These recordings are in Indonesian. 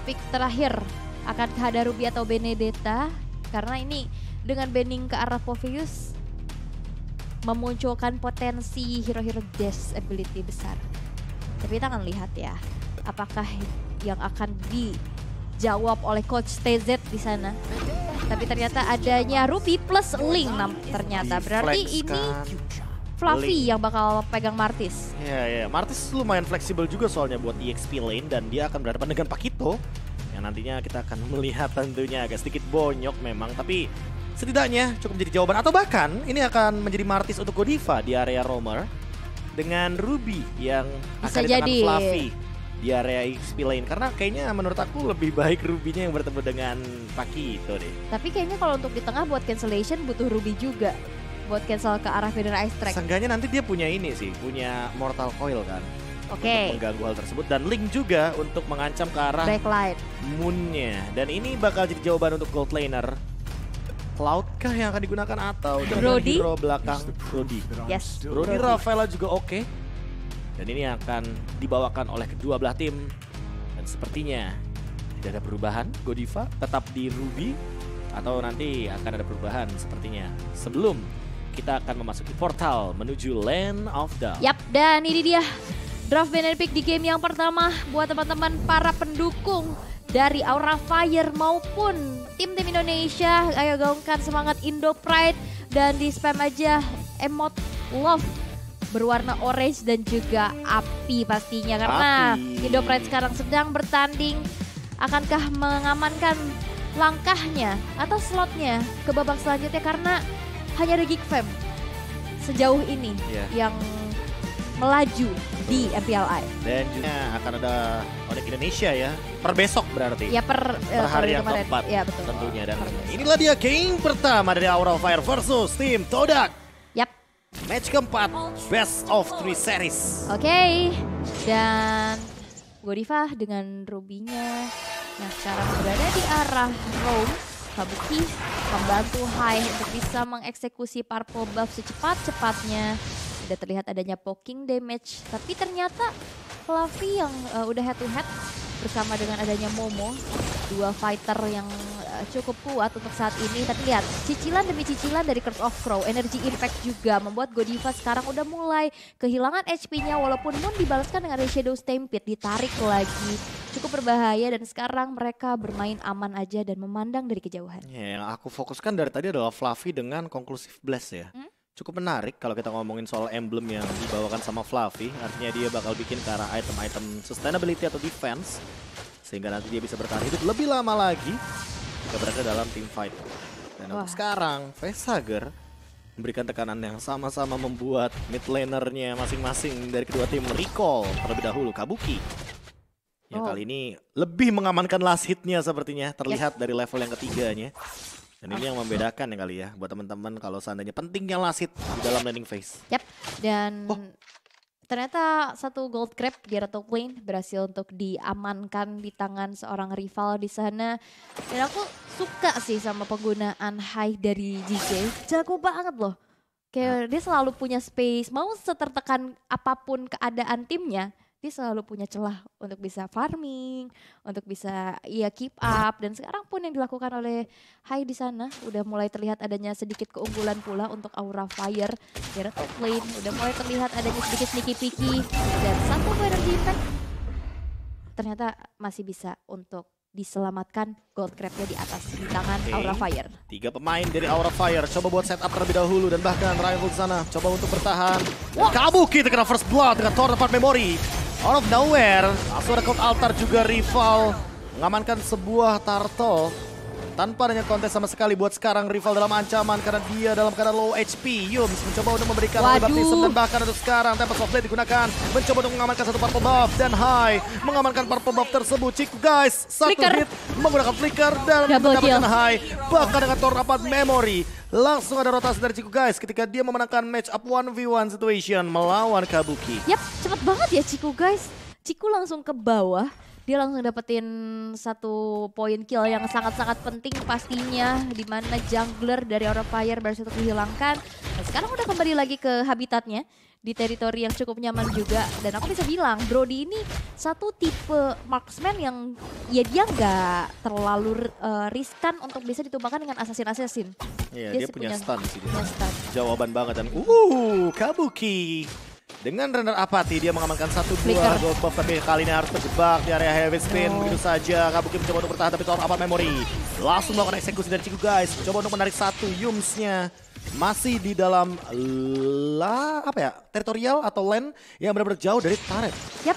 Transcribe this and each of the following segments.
pick terakhir. Akankah ada Ruby atau Benedetta? Karena ini dengan banning ke arah Poveus memunculkan potensi hero-hero dash ability besar. Tapi kita akan lihat ya, apakah yang akan dijawab oleh Coach TZ di sana. Tapi ternyata adanya Ruby plus Link ternyata. Berarti ini Fluffy yang bakal pegang Martis. Iya, Martis lumayan fleksibel juga soalnya buat EXP lane dan dia akan berhadapan dengan Pakito. Yang nantinya kita akan melihat tentunya agak sedikit bonyok memang, tapi setidaknya cukup menjadi jawaban. Atau bahkan ini akan menjadi Martis untuk Godiva di area roamer dengan Ruby yang bisa akan di tangan jadi Fluffy di area XP lane. Karena kayaknya menurut aku lebih baik Ruby-nya yang bertemu dengan Pakito deh. Tapi kayaknya kalau untuk di tengah buat cancellation butuh Ruby juga. Buat cancel ke arah Feather Ice Track. Seenggaknya nanti dia punya ini sih, punya Mortal Coil kan. Oke. Untuk mengganggu hal tersebut. Dan Link juga untuk mengancam ke arah Backlight Moon-nya. Dan ini bakal jadi jawaban untuk gold laner. Cloud kah yang akan digunakan atau Brody? hero belakang Brody? Yes. Brody Rafaela juga oke. Dan ini akan dibawakan oleh kedua belah tim. Dan sepertinya tidak ada perubahan. Godiva tetap di Ruby. Atau nanti akan ada perubahan sepertinya. Sebelum kita akan memasuki portal menuju Land of Dawn. Yap, dan ini dia draft banner pick di game yang pertama buat teman-teman para pendukung dari Aura Fire maupun tim-tim Indonesia. Ayo gaungkan semangat Indo Pride dan di spam aja emote love berwarna orange dan juga api pastinya karena Api. Indo Pride sekarang sedang bertanding. Akankah mengamankan langkahnya atau slotnya ke babak selanjutnya karena hanya ada Geek Fam sejauh ini yang melaju di MPLI. Dan juga akan ada Onyx Indonesia ya, per besok berarti. Ya per hari yang kemarin. keempat Ya, betul. tentunya. Dan inilah dia game pertama dari Aura Fire versus tim Todak. Yap. Match keempat, best of 3 series. Oke. Dan Godiva dengan Ruby-nya yang sekarang berada di arah Rome. Kabuki membantu Hai untuk bisa mengeksekusi purple buff secepat-cepatnya. Sudah terlihat adanya poking damage, tapi ternyata Fluffy yang udah head to head bersama dengan adanya Momo, dua fighter yang cukup kuat untuk saat ini. Tapi lihat, cicilan demi cicilan dari Curse of Crow, energy impact juga membuat Godiva sekarang udah mulai kehilangan HP-nya walaupun Moon dibalaskan dengan Shadow Stampede, ditarik lagi. Cukup berbahaya dan sekarang mereka bermain aman aja dan memandang dari kejauhan. Ya, yang aku fokuskan dari tadi adalah Fluffy dengan Conclusive Blast ya. Cukup menarik kalau kita ngomongin soal emblem yang dibawakan sama Fluffy. Artinya dia bakal bikin ke arah item-item sustainability atau defense. Sehingga nanti dia bisa bertahan hidup lebih lama lagi jika berada dalam team fight. Dan untuk sekarang, Facehager memberikan tekanan yang sama-sama membuat mid lanernya masing-masing dari kedua tim recall terlebih dahulu Kabuki. Yang kali ini lebih mengamankan last hitnya sepertinya terlihat dari level yang ketiganya. Dan ini yang membedakan ya kali ya buat teman-teman kalau seandainya pentingnya last hit di dalam landing phase. Yap, dan ternyata satu gold grab di top lane berhasil untuk diamankan di tangan seorang rival di sana. Dan aku suka sih sama penggunaan high dari JJ. Jago banget loh. Kayak dia selalu punya space, mau setertekan apapun keadaan timnya, dia selalu punya celah untuk bisa farming, untuk bisa keep up. Dan sekarang pun yang dilakukan oleh Hai di sana udah mulai terlihat adanya sedikit keunggulan pula untuk Aura Fire di top lane. Udah mulai terlihat adanya sedikit sneaky picky dan satu energy impact ternyata masih bisa untuk diselamatkan gold crabnya di atas di tangan Aura Fire. 3 pemain dari Aura Fire coba buat setup terlebih dahulu dan bahkan rival di sana coba untuk bertahan. Kabuki terkena first blood dengan Torn Apart Memory. Out of nowhere, langsung ada Cloud Altar juga rival mengamankan sebuah turtle tanpa adanya kontes sama sekali buat sekarang rival dalam ancaman karena dia dalam keadaan low HP. Yums mencoba untuk memberikan baptism dan bahkan untuk sekarang Tempest of Blade digunakan mencoba untuk mengamankan satu purple buff dan Hai mengamankan purple buff tersebut. Ciku guys, satu hit menggunakan flicker dan mendapatkan Hai bahkan dengan Torn Apart Memory. Langsung ada rotasi dari Ciku guys ketika dia memenangkan match up 1v1 situation melawan Kabuki. Yap, cepet banget ya Ciku guys. Ciku langsung ke bawah. Dia langsung dapetin satu poin kill yang sangat-sangat penting pastinya. Dimana jungler dari Aura Fire berhasil dihilangkan. Dan sekarang udah kembali lagi ke habitatnya. di teritori yang cukup nyaman juga. Dan aku bisa bilang Brody ini satu tipe marksman yang ya dia nggak terlalu riskan untuk bisa ditumbangkan dengan assassin. Iya, dia punya stun sih. Punya stun. Jawaban banget dan Kabuki. Dengan runner apati dia mengamankan 1-2 gold buff, tapi kali ini harus terjebak di area heavy spin. Begitu saja Kabuki mencoba untuk bertahan, tapi Tower Apart Memory langsung melakukan eksekusi dari Chiku guys. Coba untuk menarik satu Yumsnya. Masih di dalam teritorial atau lane yang benar-benar jauh dari turret. Yap,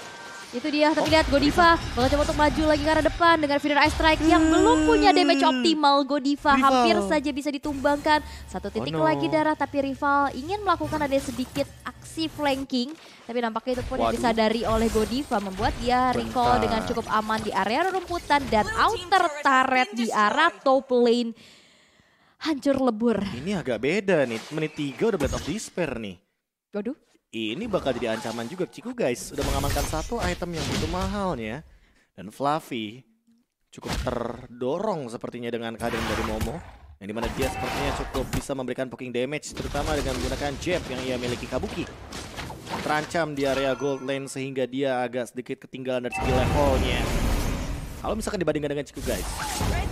itu dia. Tapi lihat Godiva bakal coba untuk maju lagi ke arah depan dengan Feeder Ice Strike yang belum punya damage optimal. Godiva hampir saja bisa ditumbangkan. Satu titik lagi darah, tapi rival ingin melakukan ada sedikit aksi flanking. Tapi nampaknya itu pun yang disadari oleh Godiva, membuat dia recall dengan cukup aman di area rumputan dan outer turret di arah top lane. Hancur lebur. Ini agak beda nih, menit 3 udah Blade of Despair nih. Waduh. Ini bakal jadi ancaman juga Chiku guys. Udah mengamankan satu item yang begitu mahalnya. Dan Fluffy cukup terdorong sepertinya dengan kehadiran dari Momo. Yang dimana dia sepertinya cukup bisa memberikan poking damage, terutama dengan menggunakan jab yang ia miliki. Kabuki terancam di area gold lane sehingga dia agak sedikit ketinggalan dari segi levelnya. Kalau misalkan dibandingkan dengan Chiku guys,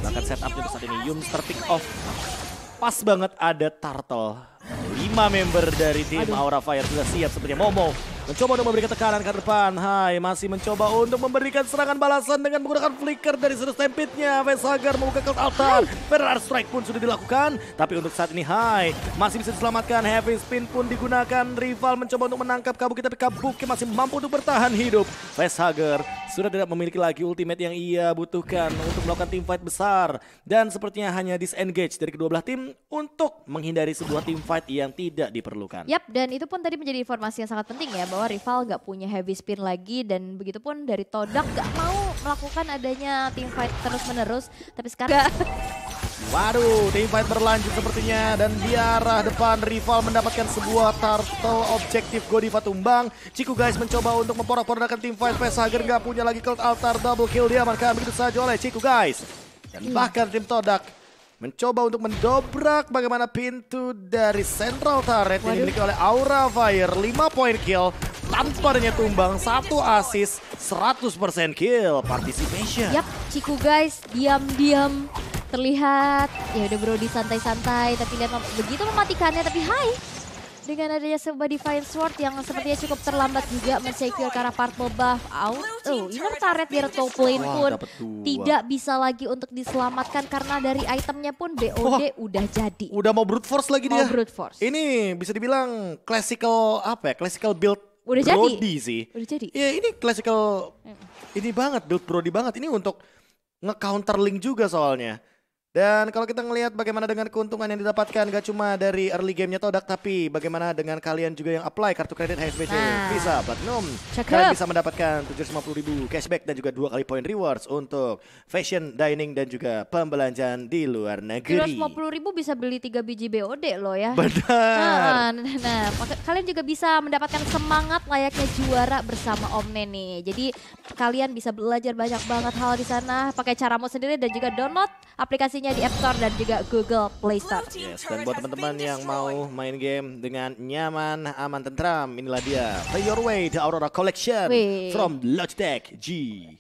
bahkan setupnya untuk saat ini Yums terpick off. Pas banget ada Turtle. 5 member dari tim Aura Fire sudah siap sepertinya. Momo mencoba untuk memberikan tekanan ke depan. Hai, masih mencoba untuk memberikan serangan balasan dengan menggunakan flicker dari sudut stampede-nya. Veshagar membuka Cult Altar. Feral Strike pun sudah dilakukan. Tapi untuk saat ini Hai masih bisa diselamatkan. Heavy Spin pun digunakan. Rival mencoba untuk menangkap Kabuki, tapi Kabuki masih mampu untuk bertahan hidup. Veshagar sudah tidak memiliki lagi ultimate yang ia butuhkan untuk melakukan team fight besar. Dan sepertinya hanya disengage dari kedua belah tim untuk menghindari sebuah team fight yang tidak diperlukan. Yap, dan itu pun tadi menjadi informasi yang sangat penting ya, bahwa rival gak punya heavy spin lagi, dan begitupun dari Todak gak mau melakukan adanya team fight terus-menerus. Tapi sekarang waduh, team fight berlanjut sepertinya, dan di arah depan rival mendapatkan sebuah turtle objektif. Godiva tumbang. Chiku guys mencoba untuk memporak-porandakan team fight. Veshagar gak punya lagi Cult Altar, double kill diamankan begitu saja oleh Chiku guys. Dan bahkan tim Todak mencoba untuk mendobrak bagaimana pintu dari central turret yang dimiliki oleh Aura Fire. 5 point kill tanpa adanya tumbang, 1 assist, 100% kill participation. Yap, Chiku guys diam-diam terlihat ya udah Brody santai-santai, tapi lihat begitu mematikannya. Tapi Hai dengan adanya sebuah Divine Sword yang sepertinya cukup terlambat juga men-secure ke arah purple buff out. Inner turret di top lane pun tidak bisa lagi untuk diselamatkan karena dari itemnya pun BOD udah jadi. Udah mau brute force lagi dia. Brute force. Ini bisa dibilang classical classical build udah Brody jadi. Sih. Udah jadi. Ya ini classical ini banget, build Brody banget. Ini untuk nge-counter link juga soalnya. Dan kalau kita ngelihat bagaimana dengan keuntungan yang didapatkan gak cuma dari early gamenya Todak, tapi bagaimana dengan kalian juga yang apply kartu kredit HSBC Visa Platinum. Kalian bisa mendapatkan 750.000 cashback dan juga 2 kali point rewards untuk fashion, dining dan juga pembelanjaan di luar negeri. 750.000 bisa beli 3 biji BOD loh ya. Benar. Nah, kalian juga bisa mendapatkan semangat layaknya juara bersama Omne nih. Jadi kalian bisa belajar banyak banget hal di sana pakai caramu sendiri, dan juga download aplikasinya di App Store dan juga Google Play Store. Yes, dan buat teman-teman yang mau main game dengan nyaman, aman, tentram, inilah dia Play Your Way The Aurora Collection from Logitech G.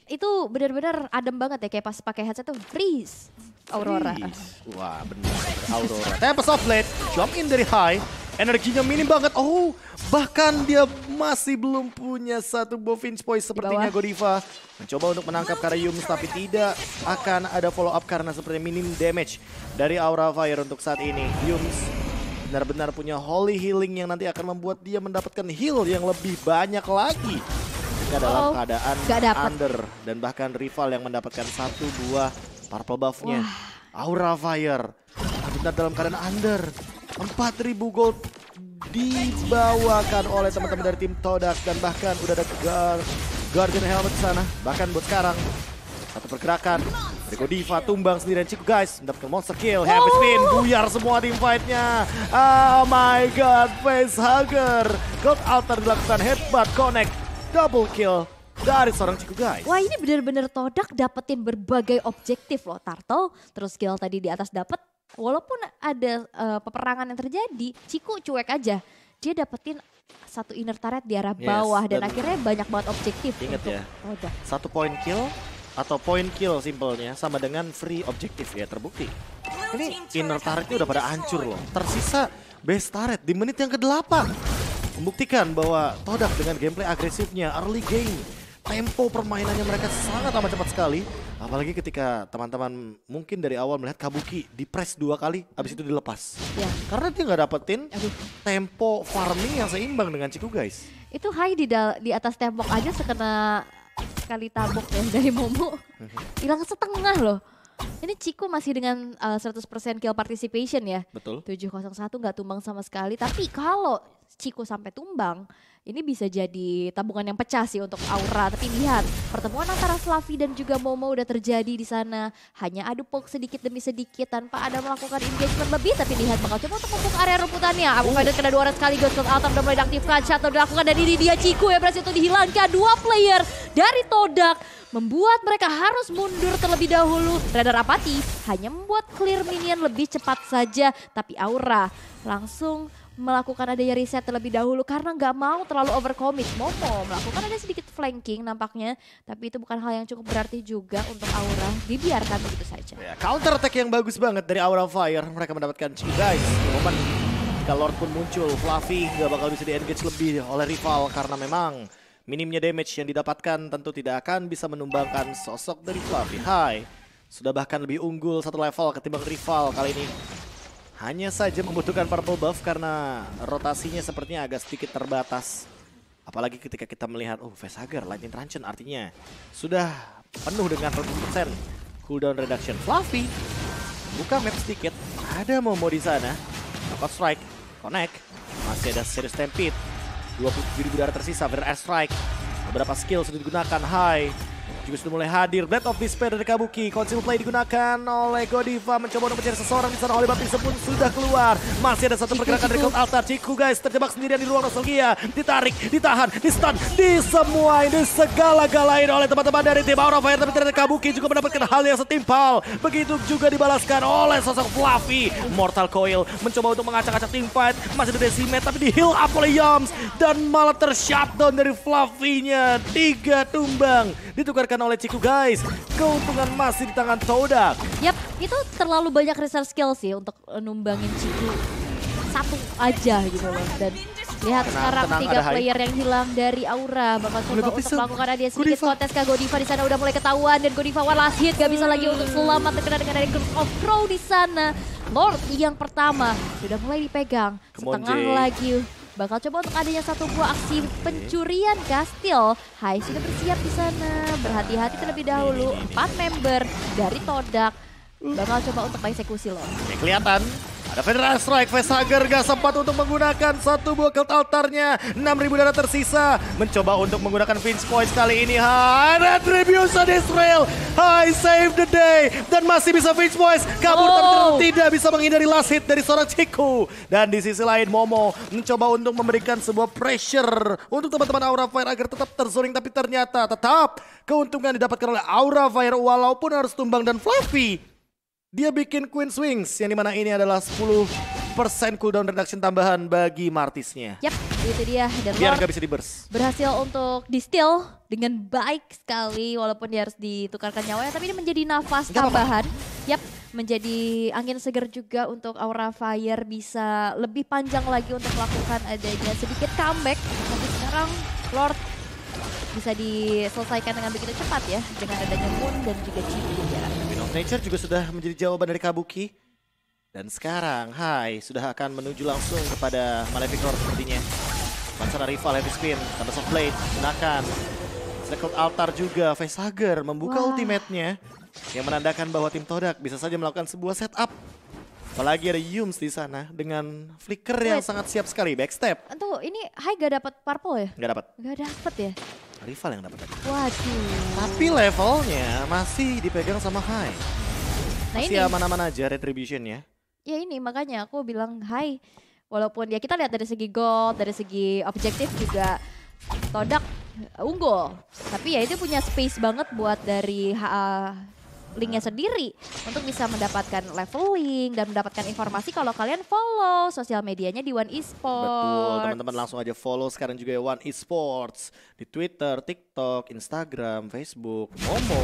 Itu benar-benar adem banget ya, kayak pas pakai headset tuh freeze Aurora. Wah benar, Aurora. Tempest of Blade, jump in dari high, energinya minim banget. Bahkan dia masih belum punya satu Bofinch Poise sepertinya. Godiva mencoba untuk menangkap Yums, tapi tidak akan ada follow up karena sepertinya minim damage dari Aura Fire untuk saat ini. Yums benar-benar punya Holy Healing yang nanti akan membuat dia mendapatkan heal yang lebih banyak lagi jika dalam keadaan under, dan bahkan rival yang mendapatkan 1-2 purple buff-nya. Aura Fire benar dalam keadaan under. 4.000 gold dibawakan oleh teman-teman dari tim Todak, dan bahkan udah ada Guardian Helmet di sana. Bahkan buat sekarang satu pergerakan dari Godiva tumbang sendirian. Chiku guys mendapatkan monster kill. Heavy spin, buyar semua tim fight-nya. Oh my god, Veshagar. Cult Altar dilakukan, headbutt connect, double kill dari seorang Chiku guys. Wah, ini benar-benar Todak dapetin berbagai objektif loh. Turtle, terus skill tadi di atas dapet. Walaupun ada peperangan yang terjadi, Chiku cuek aja. Dia dapetin satu inner turret di arah bawah dan dan akhirnya banyak banget objektif. Ingat untuk ya, Todak. 1 point kill atau point kill simpelnya sama dengan free objektif ya, terbukti. Ini inner turretnya udah pada hancur loh. Tersisa base turret di menit yang ke-8. Membuktikan bahwa Todak dengan gameplay agresifnya, early game, tempo permainannya mereka sangat amat cepat sekali. Apalagi ketika teman-teman mungkin dari awal melihat Kabuki di press 2 kali, habis itu dilepas. Ya. Karena dia nggak dapetin tempo farming yang seimbang dengan Ciku guys. Itu Hai di atas tembok aja sekena sekali tabok ya dari Momo. Hilang setengah loh. Ini Ciku masih dengan 100% kill participation ya. Betul. 701 nggak tumbang sama sekali. Tapi kalau Ciku sampai tumbang, ini bisa jadi tabungan yang pecah sih untuk Aura. Tapi lihat, pertemuan antara Fluffy dan juga Momo udah terjadi di sana. Hanya adu poke sedikit demi sedikit tanpa ada melakukan engagement lebih. Tapi lihat bakal coba untuk membuka area rumputannya. Abu Fighter kena 2 orang sekali. Ghost Altar udah mulai diaktifkan. Shutdown dilakukan dan ini dia Ciku ya berhasil untuk dihilangkan. 2 player dari Todak membuat mereka harus mundur terlebih dahulu. Radar Apati hanya membuat clear minion lebih cepat saja. Tapi Aura langsung melakukan adanya reset terlebih dahulu karena nggak mau terlalu overcommit. Momo melakukan ada sedikit flanking nampaknya, tapi itu bukan hal yang cukup berarti juga untuk Aura. Dibiarkan begitu saja. Ya, counter attack yang bagus banget dari Aura Fire. Mereka mendapatkan Ciku guys. Momen ketika Lord pun muncul, Fluffy nggak bakal bisa di-engage lebih oleh rival karena memang minimnya damage yang didapatkan tentu tidak akan bisa menumbangkan sosok dari Fluffy. Hai, sudah bahkan lebih unggul 1 level ketimbang rival kali ini. Hanya saja membutuhkan purple buff karena rotasinya sepertinya agak sedikit terbatas. Apalagi ketika kita melihat, Facehugger, Lightning Truncheon artinya sudah penuh dengan 100% cooldown reduction. Fluffy buka map sedikit, ada Momo di sana. Knockout Strike, connect, masih ada Serious Stampede. 27.000 darah tersisa, Air Strike. Beberapa skill sudah digunakan, Hai juga sudah mulai hadir. Blade of Despair dari Kabuki. Conceal play digunakan oleh Godiva. Mencoba untuk mencari seseorang di sana. Oleh Baptiste pun sudah keluar. Masih ada satu pergerakan dari Cold Altar. Ciku guys terjebak sendirian di ruang nostalgia. Ditarik, ditahan, di stun, disemuain, disegala-galain oleh teman-teman dari tim Aura Fire. Tapi ternyata Kabuki juga mendapatkan hal yang setimpal. Begitu juga dibalaskan oleh sosok Fluffy. Mortal Coil mencoba untuk mengacak-acak team fight. Masih ada decimate tapi di heal up oleh Yams. Dan malah tershutdown dari Fluffy-nya. 3 tumbang. Ditukarkan oleh Ciku guys. Keuntungan masih di tangan Todak. Yap, itu terlalu banyak reserve skill sih untuk numbangin Ciku. Satu aja gitu loh. Dan lihat sekarang 3 player yang hilang dari Aura. Bakal coba untuk melakukan ada sedikit kontes ke Godiva di sana udah mulai ketahuan. Dan Godiva one last hit gak bisa lagi untuk selamat terkena dengan dari Curse of Crow di sana. Lord yang pertama sudah mulai dipegang. Setengah lagi. Bakal coba untuk adanya satu buah aksi pencurian kastil. Hai sudah bersiap di sana. Berhati-hati terlebih dahulu. 4 member dari Todak bakal coba untuk eksekusi loh. Ini kelihatan. Ada Federal Strike, Facehugger gak sempat untuk menggunakan satu buah Cult Altarnya. 6.000 darah tersisa. Mencoba untuk menggunakan Finch Points kali ini. Retribution Israel. Hai save the day. Dan masih bisa Finch Points. Kabur tapi tidak bisa menghindari last hit dari seorang Ciku. Dan di sisi lain Momo mencoba untuk memberikan sebuah pressure untuk teman-teman Aura Fire agar tetap terzoning. Tapi ternyata tetap keuntungan didapatkan oleh Aura Fire walaupun harus tumbang dan Fluffy. Dia bikin Queen Swings yang dimana ini adalah 10% cooldown reduction tambahan bagi Martisnya. Yap, itu dia. Dan biar gak bisa di-burst. Berhasil untuk di-steal dengan baik sekali walaupun dia harus ditukarkan nyawanya. Tapi ini menjadi nafas tambahan. Yap, menjadi angin segar juga untuk Aura Fire bisa lebih panjang lagi untuk melakukan adanya sedikit comeback. Tapi sekarang Lord bisa diselesaikan dengan begitu cepat ya. Dengan adanya Moon dan juga Ciku ya. Nature juga sudah menjadi jawaban dari Kabuki. Dan sekarang Hai sudah akan menuju langsung kepada Malefic Lord sepertinya. Pansara rival Heavy Spin, Tempest of Blade gunakan. Cold Altar juga, Facehugger membuka ultimate-nya. Yang menandakan bahwa tim Todak bisa saja melakukan sebuah setup. Apalagi ada Yums di sana dengan flicker yang sangat siap sekali, backstep. Tuh ini Hai gak dapat purple ya? Gak dapat. Gak dapat ya? Rival yang dapat tadi. Waduh. Tapi levelnya masih dipegang sama Hai. Nah masih ini aman-aman aja retribution-nya. Ya ini makanya aku bilang Hai. Walaupun ya kita lihat dari segi gold, dari segi objektif juga Todak unggul. Tapi ya itu punya space banget buat dari linknya sendiri untuk bisa mendapatkan leveling dan mendapatkan informasi kalau kalian follow sosial medianya di One Esports. Betul, teman-teman langsung aja follow sekarang juga ya One Esports di Twitter, TikTok, Instagram, Facebook, Momo.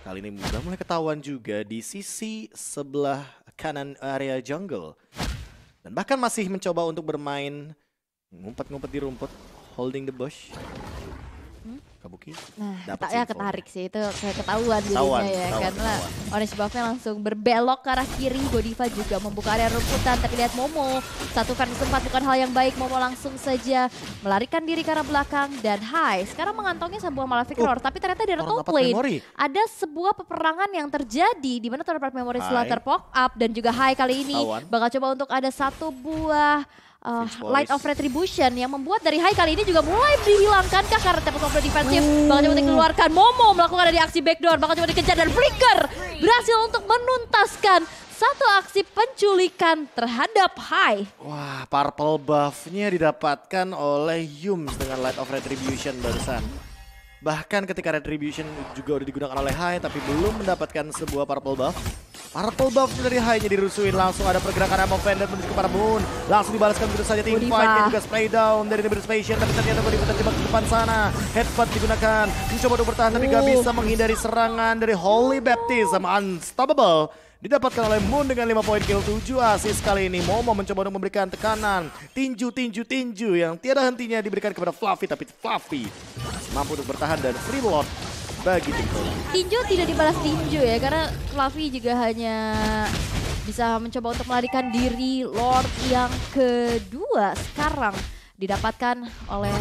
Kali ini udah mulai ketahuan juga di sisi sebelah kanan area jungle. Dan bahkan masih mencoba untuk bermain ngumpet-ngumpet di rumput, holding the bush. Kabuki. Nah, dapat ya info. ketarik sih itu ketahuan dirinya ya. Karena Orange Buff-nya langsung berbelok ke arah kiri. Godiva juga membuka area rumputan. Tapi lihat Momo, 1 versus 4 bukan hal yang baik. Momo langsung saja melarikan diri ke arah belakang. Dan Hai sekarang mengantongi sebuah Malefic Roar. Tapi ternyata di arah top lane ada sebuah peperangan yang terjadi. Di mana Third Party Memory setelah terpop up. Dan juga Hai kali ini bakal coba untuk ada satu buah Light of Retribution yang membuat dari Hai kali ini juga mulai dihilangkan kah karena tempat komplek defensif. Bakal coba dikeluarkan, Momo melakukan dari aksi backdoor, bakal coba dikejar dan Flicker berhasil untuk menuntaskan satu aksi penculikan terhadap Hai. Wah, purple buff-nya didapatkan oleh Yums dengan Light of Retribution barusan. Bahkan ketika Retribution juga udah digunakan oleh Hai tapi belum mendapatkan sebuah purple buff. Purple buff dari Hai-nya dirusuin, langsung ada pergerakan Ammo Vendor menuju ke para Moon. Langsung dibalaskan begitu saja tim fight-nya juga spray down dari Nebulous Patient. Tapi ternyata Godiva terjebak di depan sana. Headbutt digunakan, mencoba untuk bertahan tapi gak bisa menghindari serangan dari Holy Baptism. Unstoppable didapatkan oleh Moon dengan 5 poin kill, 7 assist kali ini. Momo mencoba untuk memberikan tekanan. Tinju yang tiada hentinya diberikan kepada Fluffy. Tapi Fluffy mampu untuk bertahan dan free lord bagi tim Todak. Tinju tidak dibalas tinju ya, karena Fluffy juga hanya bisa mencoba untuk melarikan diri. Lord yang kedua sekarang didapatkan oleh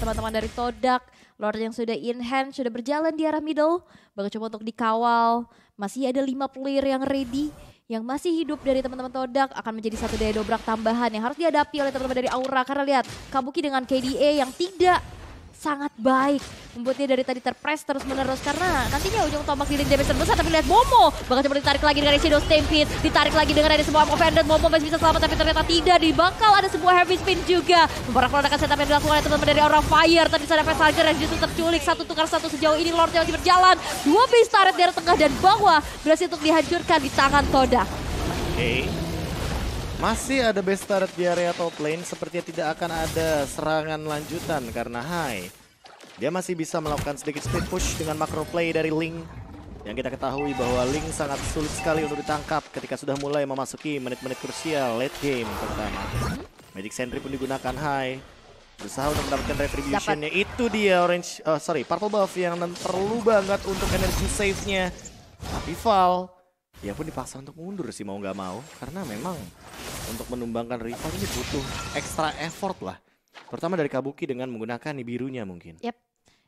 teman-teman dari Todak. Lord yang sudah in hand, sudah berjalan di arah middle. Bakal coba untuk dikawal. Masih ada 5 player yang ready. Yang masih hidup dari teman-teman Todak akan menjadi satu daya dobrak tambahan yang harus dihadapi oleh teman-teman dari Aura. Karena lihat, Kabuki dengan KDA yang tidak sangat baik. Membuatnya dari tadi terpress terus menerus karena nantinya ujung tombak di damage terbesar. Tapi lihat Momo bakal coba ditarik lagi dengan Shadow Stampede. Ditarik lagi dengan ada sebuah Ammo Vendor. Momo masih bisa selamat tapi ternyata tidak. Dibakal ada sebuah Heavy Spin juga. Memperak-perakan setup yang dilakukan oleh teman-teman dari Aura Fire. Tadi ada Fasager yang justru terculik. 1 tukar 1 sejauh ini. Lord masih berjalan. 2 base turret dari tengah dan bawah berhasil untuk dihancurkan di tangan Todak. Oke. Masih ada base turret di area top lane, sepertinya tidak akan ada serangan lanjutan karena Hai. Dia masih bisa melakukan sedikit split push dengan macro play dari Ling. Yang kita ketahui bahwa Ling sangat sulit sekali untuk ditangkap ketika sudah mulai memasuki menit-menit krusial late game terutama. Magic Sentry pun digunakan Hai. Berusaha untuk mendapatkan retribution-nya. Itu dia purple buff yang perlu banget untuk energy save-nya. Tapi Val, dia pun dipaksa untuk mundur sih mau nggak mau. Karena memang untuk menumbangkan rival ini butuh extra effort lah. Terutama dari Kabuki dengan menggunakan birunya mungkin. Yap.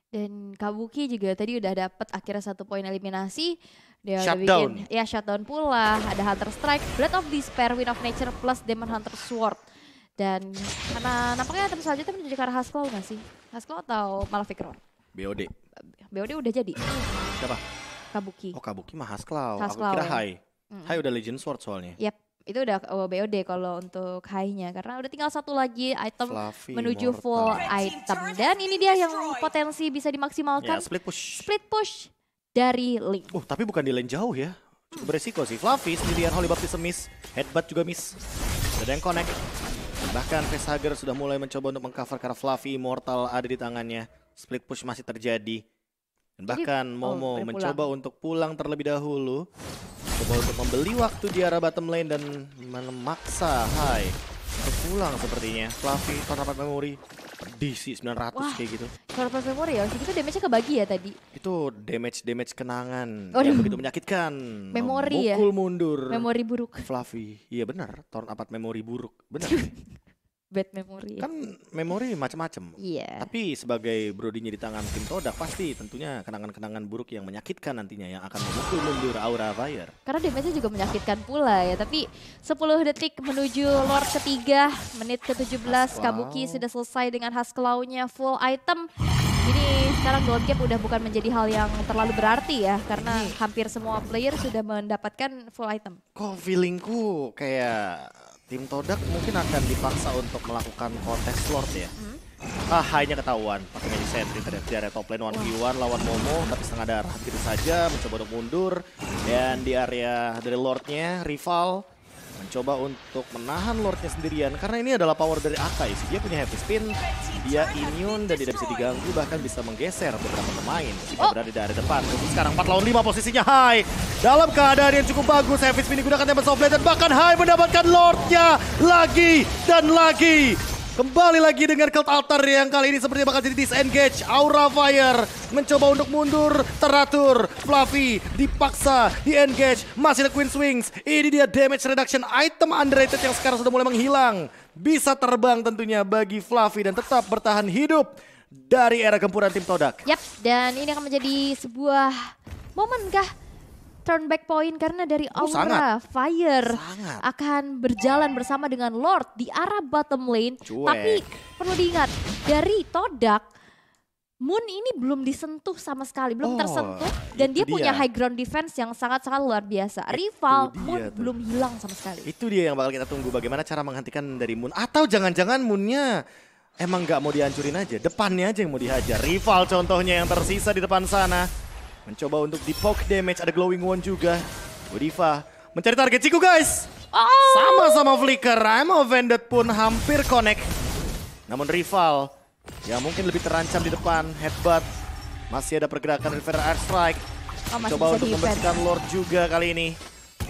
Dan Kabuki juga tadi udah dapat akhirnya 1 poin eliminasi. Dia Shutdown. udah bikin shutdown pula. Ada Hunter Strike, Blade of Despair, Wind of Nature plus Demon Hunter Sword. Dan karena nampaknya item selanjutnya menuju ke arah Haskell nggak sih? Haskell atau Malefic Roar? BOD. BOD udah jadi. Siapa? Kabuki. Oh Kabuki mah Haskell. Aku Haskell, kira ya. Hai. Hai udah Legend Sword soalnya. Yap. Itu udah BOD kalau untuk high-nya. Karena udah tinggal 1 lagi item Fluffy, menuju Mortal. full item. Dan ini dia yang potensi bisa dimaksimalkan. Ya, split push. Split push dari Link. Tapi bukan di lane jauh ya. Cukup beresiko sih. Fluffy sendirian, Holy Baptism miss. Headbutt juga miss. Ada yang connect. Bahkan Facehager sudah mulai mencoba untuk mengcover karena Fluffy Immortal ada di tangannya. Split push masih terjadi. Dan bahkan Momo mencoba untuk pulang terlebih dahulu. Coba untuk membeli waktu di arah bottom lane dan memaksa Hai untuk pulang sepertinya. Fluffy, Third Memory, pedih sih 900 kayak gitu. Third Memory ya, segitu damage-nya kebagi ya tadi. Itu damage kenangan yang begitu menyakitkan. Memori ya? Memukul mundur. Memori buruk. Fluffy, iya benar. Third Memory buruk, benar. Bad memory. Kan memori macam-macam. Iya. Tapi sebagai brodinya di tangan tim Todak pasti tentunya kenangan-kenangan buruk yang menyakitkan nantinya yang akan memukul mundur Aura Fire. Karena damage-nya juga menyakitkan pula ya. Tapi 10 detik menuju Lord ketiga, menit ke-17 Kabuki sudah selesai dengan Haskell-nya full item. Ini sekarang gold gap udah bukan menjadi hal yang terlalu berarti ya. Karena hampir semua player sudah mendapatkan full item. Kok feelingku kayak tim Todak mungkin akan dipaksa untuk melakukan kontes Lord ya. Hanya ketahuan pakai Magic sentry tadi di area top lane 1v1 lawan Momo, tapi setengah darah begitu saja, mencoba untuk mundur. Dan di area dari Lordnya, Rival mencoba untuk menahan Lordnya sendirian, karena ini adalah power dari Akai sih. Dia punya heavy spin, dia immune dan tidak bisa diganggu, bahkan bisa menggeser beberapa pemain jika berada di area depan. Untuk sekarang 4 lawan 5 posisinya Hai dalam keadaan yang cukup bagus. Heavy spin digunakan Tempest of Blade dan bahkan Hai mendapatkan Lordnya lagi dan lagi. Kembali lagi dengan Cult Altar yang kali ini sepertinya bakal jadi disengage. Aura Fire mencoba untuk mundur, teratur. Fluffy dipaksa, di-engage. Masih ada Queen's Wings. Ini dia damage reduction item underrated yang sekarang sudah mulai menghilang. Bisa terbang tentunya bagi Fluffy dan tetap bertahan hidup dari era gempuran tim Todak. Yap, dan ini akan menjadi sebuah momen kah? Turn back point karena dari Aura Fire akan berjalan bersama dengan Lord di arah bottom lane. Tapi perlu diingat, dari Todak, Moon ini belum disentuh sama sekali, belum tersentuh. Dan dia punya high ground defense yang sangat-sangat luar biasa. Rival, Moon belum hilang sama sekali. Itu dia yang bakal kita tunggu, bagaimana cara menghentikan dari Moon. Atau jangan-jangan Moonnya emang gak mau dihancurin aja, depannya aja yang mau dihajar. Rival contohnya yang tersisa di depan sana. Mencoba untuk di poke damage, ada glowing wand juga. Godiva mencari target Ciku guys. Sama-sama flicker, I'm Offended pun hampir connect. Namun Rival yang mungkin lebih terancam di depan, headbutt. Masih ada pergerakan River Airstrike. Coba untuk membersihkan Lord juga kali ini.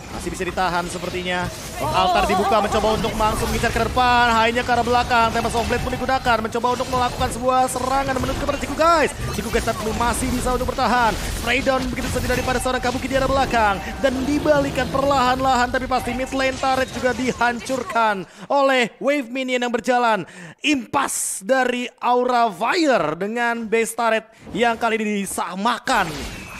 Masih bisa ditahan sepertinya. Altar dibuka, mencoba untuk langsung mengincar ke depan. Hanya ke arah belakang. Tempest of Blade pun digunakan. Mencoba untuk melakukan sebuah serangan menuju kepada Ciku guys. Ciku guys tapi masih bisa untuk bertahan. Spray down begitu saja daripada seorang Kabuki di arah belakang. Dan dibalikan perlahan-lahan. Tapi pasti mid lane turret juga dihancurkan oleh wave minion yang berjalan. Impas dari Aura Fire dengan base turret yang kali ini disamakan.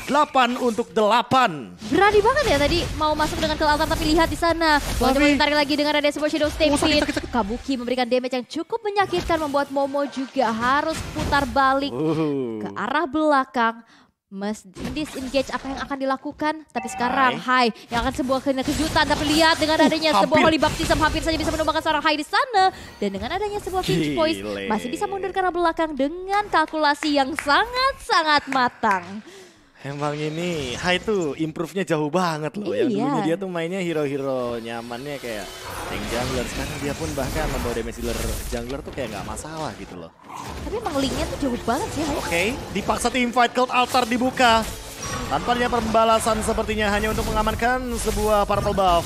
8 untuk 8. Berani banget ya tadi mau masuk dengan Cult Altar, tapi lihat di sana. Mau ditarik lagi dengan ada sebuah Shadow Stampede. Kabuki memberikan damage yang cukup menyakitkan, membuat Momo juga harus putar balik ke arah belakang. Disengage apa yang akan dilakukan, tapi sekarang Hai yang akan sebuah kejutan. Tapi lihat dengan adanya sebuah Holy Baptism hampir saja bisa menumbangkan seorang Hai di sana. Dan dengan adanya sebuah pinch poise masih bisa mundur ke arah belakang dengan kalkulasi yang sangat-sangat matang. Emang ini Hai tuh improve-nya jauh banget loh. Yang dulunya dia tuh mainnya hero-hero nyamannya kayak tank jungler. Sekarang dia pun bahkan membawa damage dealer jungler tuh kayak nggak masalah gitu loh. Tapi emang linknya tuh jauh banget sih Hai. Oke, dipaksa teamfight, Cult Altar dibuka. Tanpa adanya pembalasan sepertinya hanya untuk mengamankan sebuah purple buff.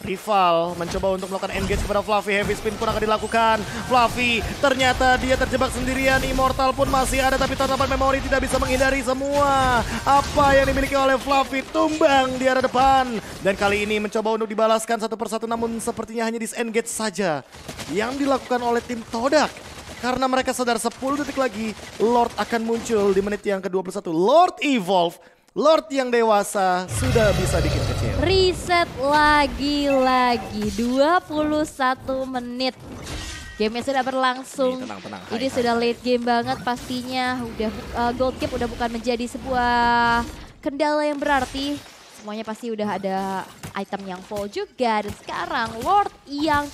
Rival mencoba untuk melakukan engage kepada Fluffy. Heavy spin pun akan dilakukan. Fluffy ternyata dia terjebak sendirian. Immortal pun masih ada, tapi tatapan memori tidak bisa menghindari semua apa yang dimiliki oleh Fluffy. Tumbang di arah depan. Dan kali ini mencoba untuk dibalaskan satu persatu, namun sepertinya hanya disengage saja yang dilakukan oleh tim Todak. Karena mereka sadar 10 detik lagi Lord akan muncul di menit yang ke-21. Lord Evolve, Lord yang dewasa sudah bisa bikin kecil. Reset lagi-lagi 21 menit. Game sudah berlangsung. Tenang, ini sudah late game banget pastinya. Udah gold cap udah bukan menjadi sebuah kendala yang berarti. Semuanya pasti udah ada item yang full juga. Dan sekarang Lord yang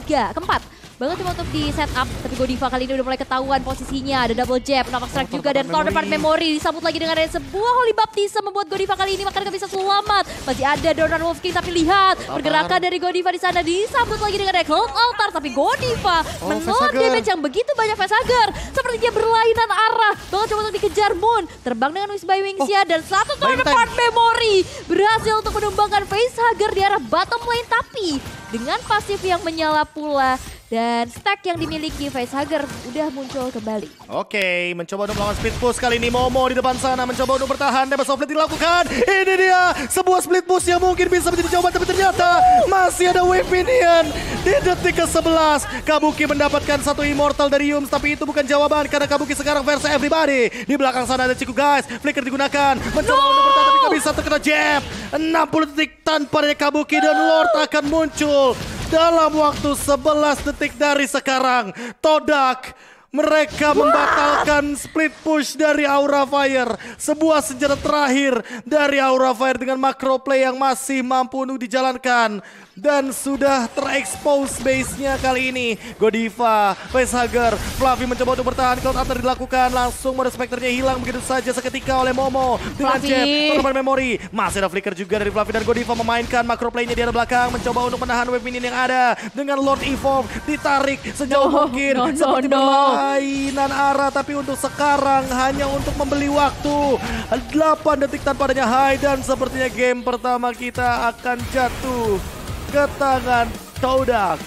keempat banget cuma untuk di setup, tapi Godiva kali ini udah mulai ketahuan posisinya. Ada double jab, napak strike juga, dan counterpart memory disambut lagi dengan ada sebuah Holy Baptism membuat Godiva kali ini makan gak bisa selamat. Masih ada Doran Wolf King, tapi lihat pergerakan dari Godiva di sana disambut lagi dengan ada Cult Altar, tapi Godiva menelan damage yang begitu banyak. Facehugger seperti dia berlainan arah, banget coba untuk dikejar Moon, terbang dengan Wish by Wingsnya, dan satu counterpart memory berhasil untuk menumbangkan Facehugger di arah bottom lane, tapi dengan pasif yang menyala pula. Dan stack yang dimiliki Facehugger udah muncul kembali. Oke, mencoba untuk melakukan split push kali ini. Momo di depan sana mencoba untuk bertahan. Tempest of Blade dilakukan. Ini dia sebuah split push yang mungkin bisa menjadi jawaban, tapi ternyata masih ada wave minion di detik ke-11. Kabuki mendapatkan satu immortal dari Yums, tapi itu bukan jawaban karena Kabuki sekarang versus everybody. Di belakang sana ada Ciku guys. Flicker digunakan. Mencoba untuk bertahan, tapi gak bisa, terkena jab. 60 detik tanpa adanya Kabuki dan Lord akan muncul dalam waktu 11 detik dari sekarang. Todak, mereka membatalkan split push dari Aura Fire. Sebuah senjata terakhir dari Aura Fire dengan macro play yang masih mampu untuk dijalankan. Dan sudah terekspos base-nya kali ini. Godiva, Facehugger, Fluffy mencoba untuk bertahan. Cloud Altar dilakukan, langsung mode Spectre-nya hilang begitu saja seketika oleh Momo. Dengan Jet, Torban Memory. Masih ada flicker juga dari Fluffy dan Godiva memainkan macro play-nya di arah belakang. Mencoba untuk menahan wave minion yang ada. Dengan Lord Evolve ditarik sejauh mungkin. Seperti permainan arah, tapi untuk sekarang hanya untuk membeli waktu. 8 detik tanpa adanya high dan sepertinya game pertama kita akan jatuh ke tangan Todak.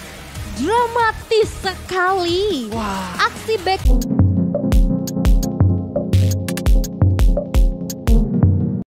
Dramatis sekali. Wah. Aksi back